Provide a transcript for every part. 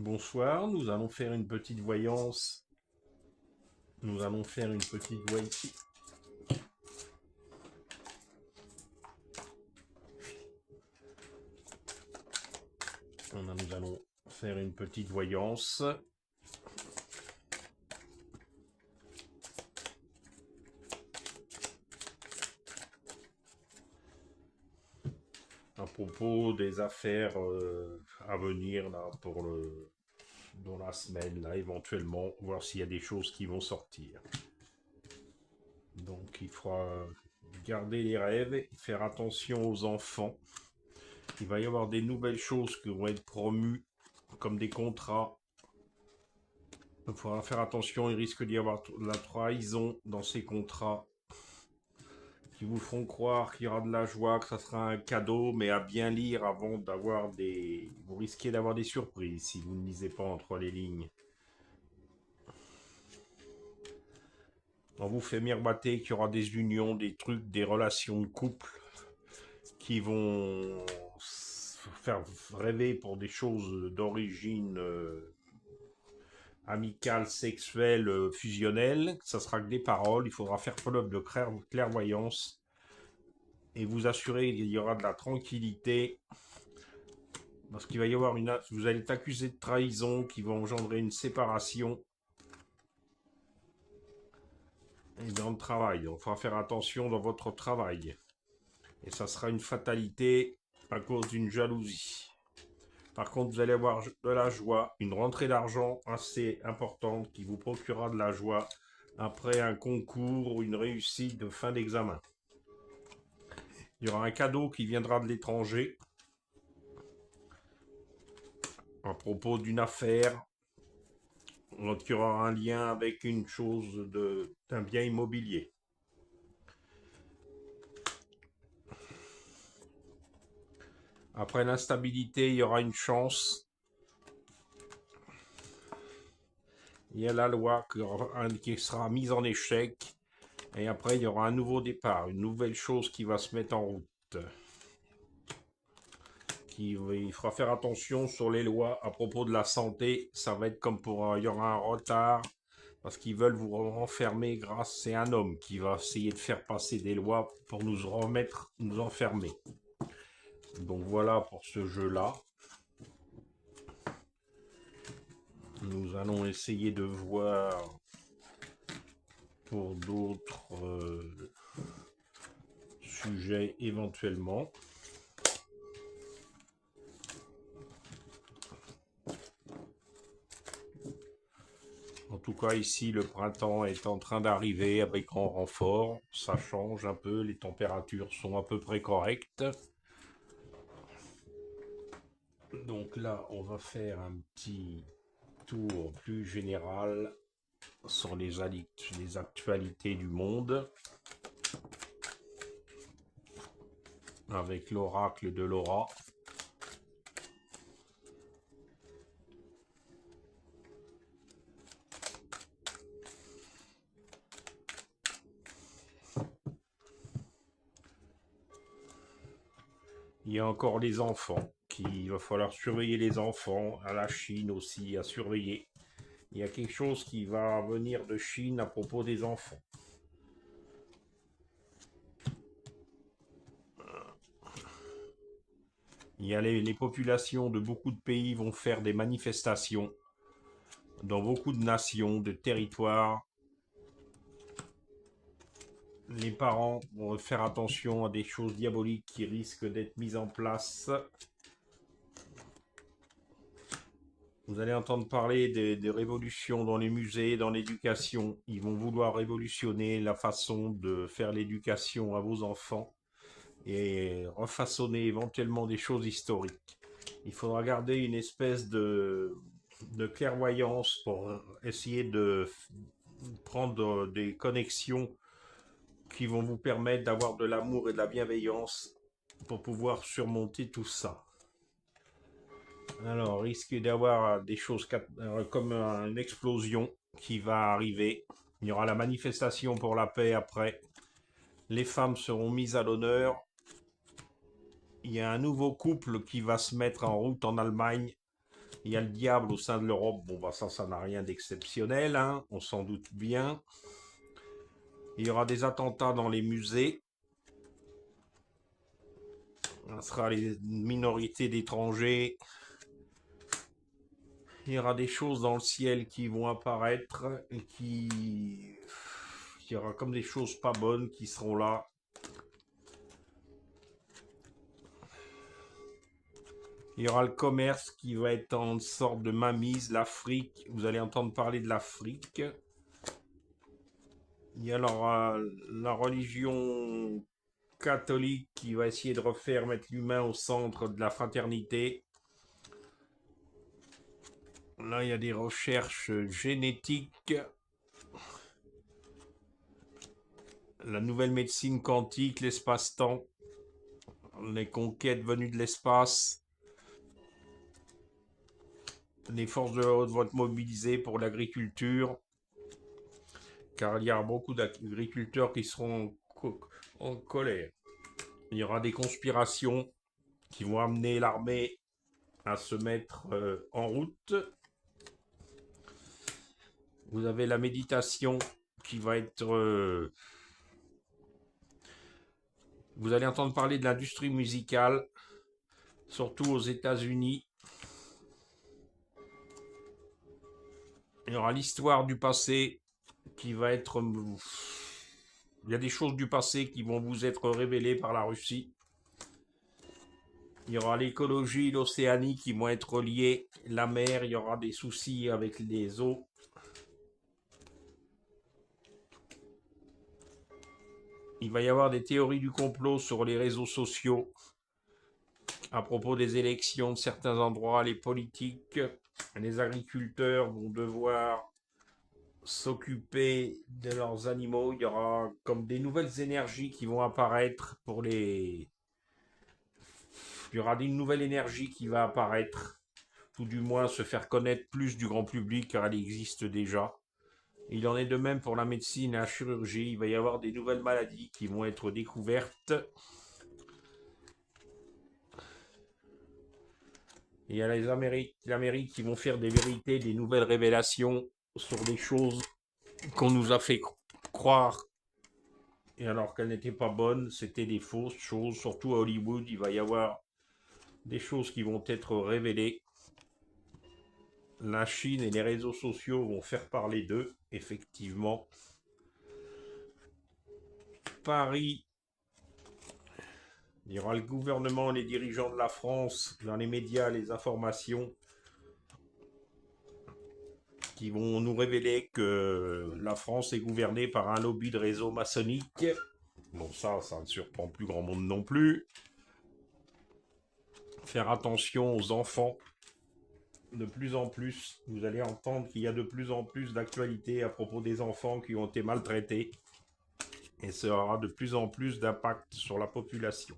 Bonsoir, nous allons faire une petite voyance. Nous allons faire une petite voyance. Nous allons faire une petite voyance à propos des affaires à venir là dans la semaine là éventuellement voir s'il y a des choses qui vont sortir. Donc il faudra garder les rêves et faire attention aux enfants. Il va y avoir des nouvelles choses qui vont être promues comme des contrats. Il faudra faire attention, il risque d'y avoir la trahison dans ces contrats qui vous feront croire qu'il y aura de la joie, que ça sera un cadeau, mais à bien lire avant d'avoir des... Vous risquez d'avoir des surprises si vous ne lisez pas entre les lignes. On vous fait miroiter qu'il y aura des unions, des trucs, des relations de couple qui vont faire rêver pour des choses d'origine amicale, sexuelle, fusionnelle. Ça sera que des paroles, il faudra faire preuve de clairvoyance et vous assurer qu'il y aura de la tranquillité parce qu'il va y avoir vous allez être accusé de trahison qui va engendrer une séparation et dans le travail. Donc il faudra faire attention dans votre travail et ça sera une fatalité à cause d'une jalousie. Par contre, vous allez avoir de la joie, une rentrée d'argent assez importante qui vous procurera de la joie après un concours ou une réussite de fin d'examen. Il y aura un cadeau qui viendra de l'étranger à propos d'une affaire qui aura un lien avec une chose d'un bien immobilier. Après l'instabilité, il y aura une chance. Il y a la loi qui sera mise en échec. Et après, il y aura un nouveau départ, une nouvelle chose qui va se mettre en route. Il faudra faire attention sur les lois à propos de la santé. Ça va être comme il y aura un retard parce qu'ils veulent vous renfermer c'est un homme qui va essayer de faire passer des lois pour nous remettre, nous enfermer. Donc voilà pour ce jeu-là. Nous allons essayer de voir pour d'autres sujets éventuellement. En tout cas, ici, le printemps est en train d'arriver avec grand renfort. Ça change un peu, les températures sont à peu près correctes. Donc là, on va faire un petit tour plus général sur les actualités du monde avec l'oracle de Laura. Il y a encore les enfants, il va falloir surveiller les enfants, à la Chine aussi, à surveiller. Il y a quelque chose qui va venir de Chine à propos des enfants. Il y a les populations de beaucoup de pays vont faire des manifestations dans beaucoup de nations, de territoires. Les parents vont faire attention à des choses diaboliques qui risquent d'être mises en place. Vous allez entendre parler des révolutions dans les musées, dans l'éducation. Ils vont vouloir révolutionner la façon de faire l'éducation à vos enfants et refaçonner éventuellement des choses historiques. Il faudra garder une espèce de clairvoyance pour essayer de prendre des connexions qui vont vous permettre d'avoir de l'amour et de la bienveillance pour pouvoir surmonter tout ça. Alors, risque d'avoir des choses comme une explosion qui va arriver. Il y aura la manifestation pour la paix après. Les femmes seront mises à l'honneur. Il y a un nouveau couple qui va se mettre en route en Allemagne Il y a le diable au sein de l'Europe. Bon, bah ça n'a rien d'exceptionnel, hein, on s'en doute bien. Il y aura des attentats dans les musées. Ce sera les minorités d'étrangers. Il y aura des choses dans le ciel qui vont apparaître et il y aura comme des choses pas bonnes qui seront là. Il y aura le commerce qui va être en sorte de mainmise, l'Afrique. Vous allez entendre parler de l'Afrique. Il y a la religion catholique qui va essayer de mettre l'humain au centre de la fraternité. Là, il y a des recherches génétiques. La nouvelle médecine quantique, l'espace-temps, les conquêtes venues de l'espace. Les forces de l'ordre vont être mobilisées pour l'agriculture, car il y a beaucoup d'agriculteurs qui seront en colère. Il y aura des conspirations qui vont amener l'armée à se mettre en route. Vous avez la méditation qui va être... vous allez entendre parler de l'industrie musicale, surtout aux États-Unis. Il y aura l'histoire du passé qui va être... Il y a des choses du passé qui vont vous être révélées par la Russie. Il y aura l'écologie, l'océanie qui vont être liées, la mer, il y aura des soucis avec les eaux. Il va y avoir des théories du complot sur les réseaux sociaux à propos des élections de certains endroits, les politiques, les agriculteurs vont devoir s'occuper de leurs animaux. Il y aura comme des nouvelles énergies qui vont apparaître pour les... Il y aura une nouvelle énergie qui va apparaître, ou du moins se faire connaître plus du grand public car elle existe déjà. Il en est de même pour la médecine et la chirurgie. Il va y avoir des nouvelles maladies qui vont être découvertes. Il y a l'Amérique qui vont faire des vérités, des nouvelles révélations sur des choses qu'on nous a fait croire. Et alors qu'elles n'étaient pas bonnes, c'était des fausses choses. Surtout à Hollywood, il va y avoir des choses qui vont être révélées. La Chine et les réseaux sociaux vont faire parler d'eux, effectivement. Paris, il y aura le gouvernement, les dirigeants de la France, dans les médias, les informations qui vont nous révéler que la France est gouvernée par un lobby de réseau maçonnique. Bon, ça ne surprend plus grand monde non plus. Faire attention aux enfants. De plus en plus, vous allez entendre qu'il y a de plus en plus d'actualités à propos des enfants qui ont été maltraités. Et ça aura de plus en plus d'impact sur la population.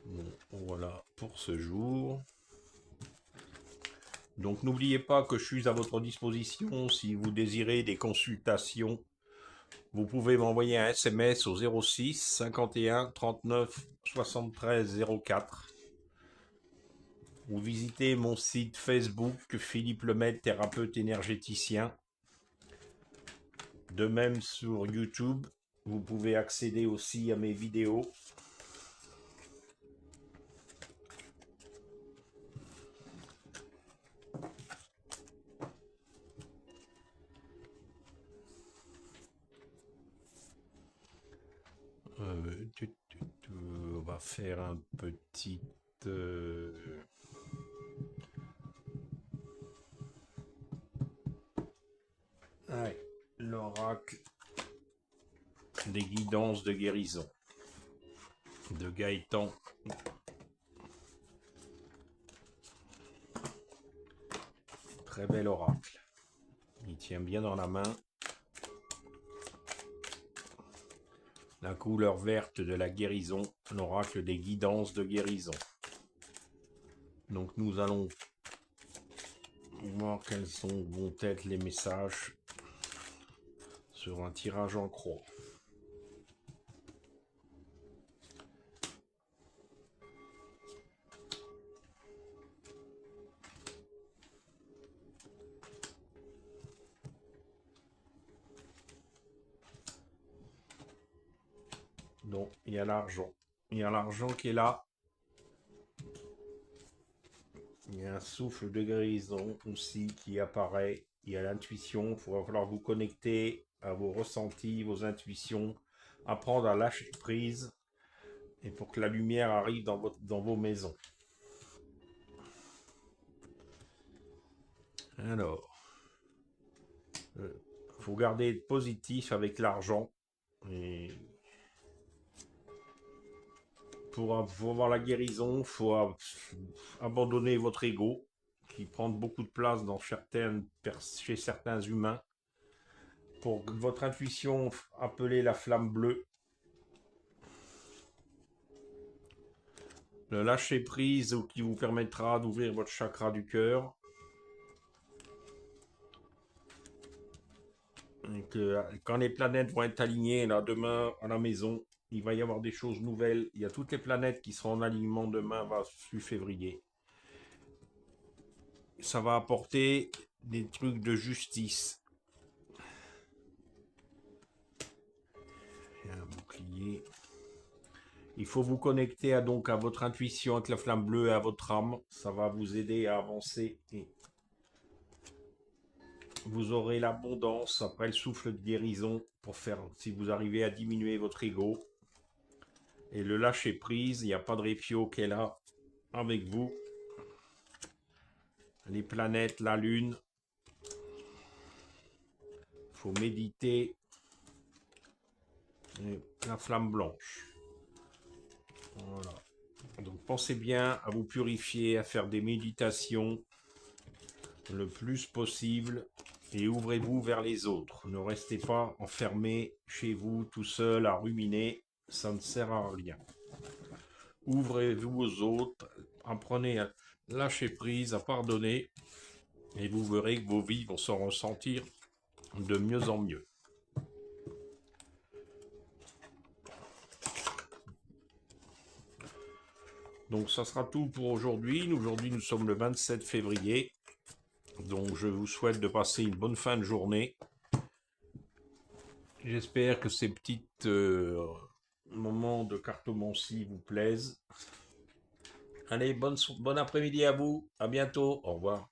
Bon, voilà pour ce jour. Donc n'oubliez pas que je suis à votre disposition si vous désirez des consultations. Vous pouvez m'envoyer un SMS au 06 51 39 73 04 ou visiter mon site Facebook Philippe Lemaitre, thérapeute énergéticien. De même sur YouTube, vous pouvez accéder aussi à mes vidéos. On va faire un petit... Ouais, l'oracle des guidances de guérison de Gaëtan. Très bel oracle. Il tient bien dans la main. La couleur verte de la guérison, l'oracle des guidances de guérison. Donc nous allons voir vont être les messages sur un tirage en croix. Donc, il y a l'argent. Il y a l'argent qui est là. Il y a un souffle de guérison aussi qui apparaît. Il y a l'intuition. Il va falloir vous connecter à vos ressentis, vos intuitions, apprendre à lâcher prise et pour que la lumière arrive dans vos maisons. Alors, faut garder positif avec l'argent. Et pour avoir la guérison, il faut abandonner votre ego qui prend beaucoup de place chez certains humains. Pour votre intuition, appelez la flamme bleue. Le lâcher prise qui vous permettra d'ouvrir votre chakra du cœur. Et que quand les planètes vont être alignées là demain à la maison, il va y avoir des choses nouvelles. Il y a toutes les planètes qui seront en alignement demain, 28 février. Ça va apporter des trucs de justice. Il y a un bouclier. Il faut vous connecter à votre intuition avec la flamme bleue et à votre âme. Ça va vous aider à avancer et vous aurez l'abondance après le souffle de guérison pour faire, si vous arrivez à diminuer votre ego et le lâcher prise. Il n'y a pas de répio qui est là avec vous. Les planètes, la lune. Il faut méditer. Et la flamme blanche. Voilà. Donc pensez bien à vous purifier, à faire des méditations le plus possible et ouvrez-vous vers les autres. Ne restez pas enfermé chez vous tout seul à ruminer, ça ne sert à rien. Ouvrez-vous aux autres, apprenez à lâcher prise, à pardonner et vous verrez que vos vies vont s'en ressentir de mieux en mieux. Donc ça sera tout pour aujourd'hui. Aujourd'hui nous sommes le 27 février. Donc je vous souhaite de passer une bonne fin de journée. J'espère que ces petits moments de cartomancie vous plaisent. Allez, bon après-midi à vous. À bientôt. Au revoir.